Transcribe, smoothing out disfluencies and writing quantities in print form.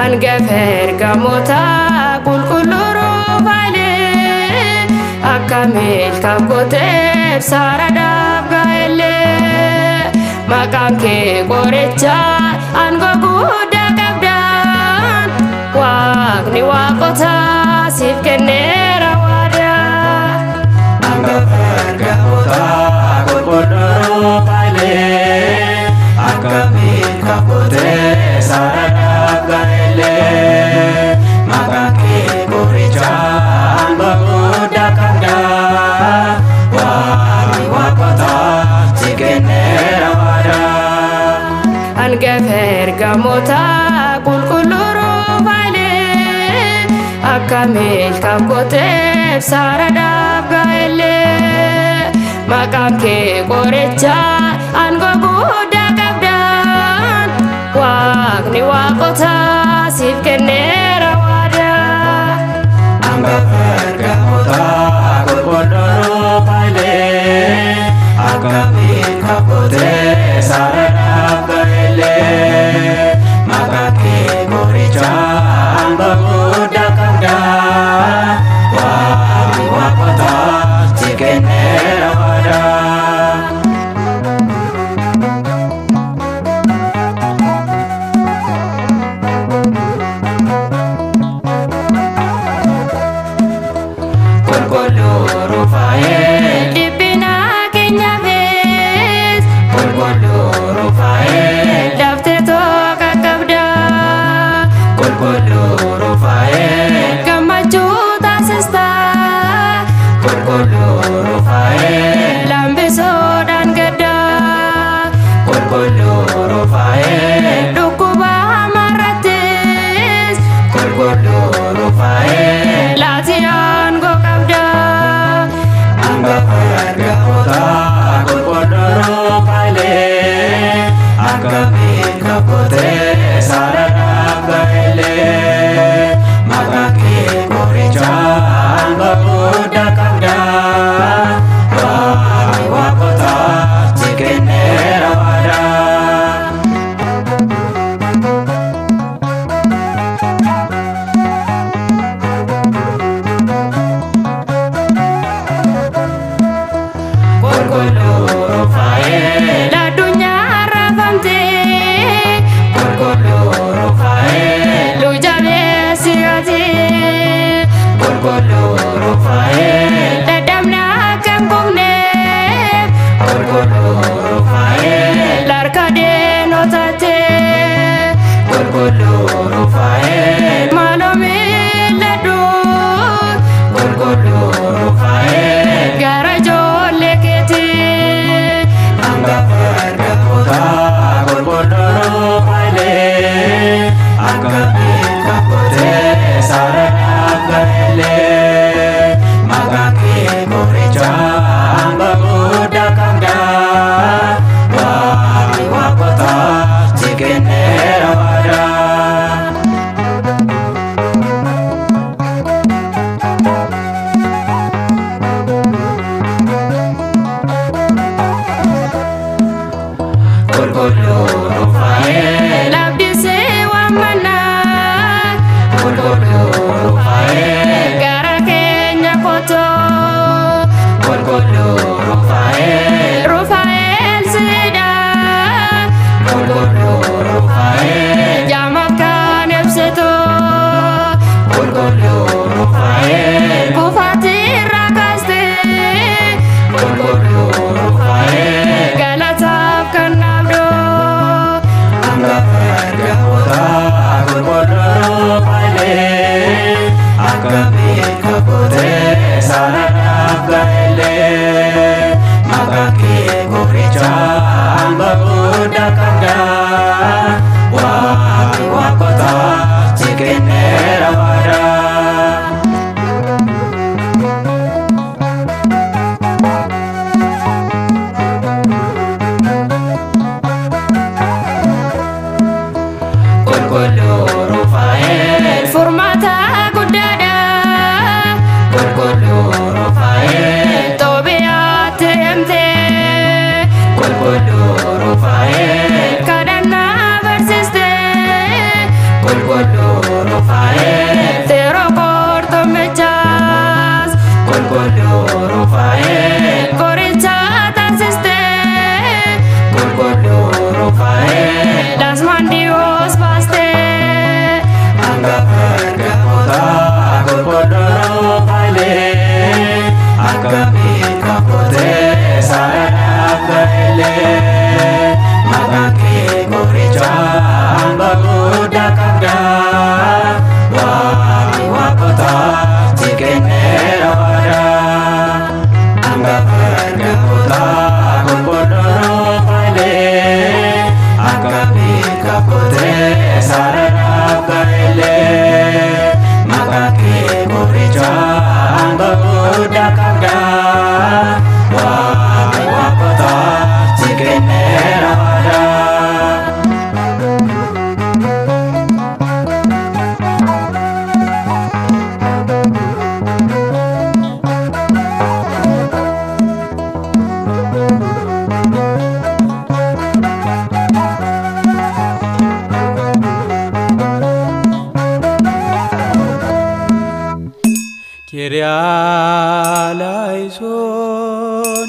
Angafer gamota kulkuluru vale Akamil kakote saradab gaele Makanke gorecha angoguda kabdan Wagni wakota sifkenera wada Angafer gamota kulkuluru vale Akamil kakote saradab gaele Makanke gorecha angoguda kabdan Wagni wakota sifkenera wada Angafer gamota kulkuluru vale Akamil kakote saradab gaele Makanke gorecha angoguda kabdan Wagni wakota sifkenera wada Angafer gamota kulkuluru vale Akamil kakote saradab gaele Makanke gorecha angoguda kabdan Wagni wakota sifkenera wada Kulkuluru fae Dipina kenya ves Kulkuluru fae Dafte toka kabda Kulkuluru fae Kamachuta sista Kulkuluru fae Lambeso dan gada Kulkuluru fae Dukuba marates Kulkuluru fae Latihan go kabda Angafer gamota kulkuluru fae Akamil kakote saradab gaele Makanke gorecha angoguda kabdan Wagni wakota sifkenera wada Kulkuluru fae La dunya rafamte Kulkuluru fae Lujabe sigati Kulkuluru fae Dadamna kampungne Kulkuluru fae Larkade notate Kulkuluru fae Manome ladu Kulkuluru fae Garajo lekete Angafer gamota kulkuluru fae Akamil kakote saradab gaele Makanke gorecha angoguda kabdan Wagni wakota sifkenera wada Kulkuluru fae Labdi sewa mana Kulkuluru fae Gara kenya koto Kulkuluru fae Rufael sida Kulkuluru fae Jamakan ebseto Kulkuluru fae Kufati rakaste Kulkuluru fae Galatap kanabdo Angafer gamota kulkuluru fae Akamil kakote saradab gaele Makanke gorecha angoguda kabdan Wagni wakota sifkenera wada Kulkuluru fae Formata gudada Kulkuluru Qulqulluu Rufaa'eel Dasmandiyoos baastee hangafa ergamootaa qulqulluu Rufaa'eel akkamiin kaafotee saadhaaf ga'ellee maqaan kee qorichaa hamba guddaa qabda waaqni waaqotaa si kenneera waadaa hangafa ergamootaa qulqulluu Rufaa'eel akkamiin kaafotee saadhaaf ga'ellee maqaan kee qorichaa hamba guddaa qabda waaqni waaqotaa si kenneera waadaa. Kyrieleison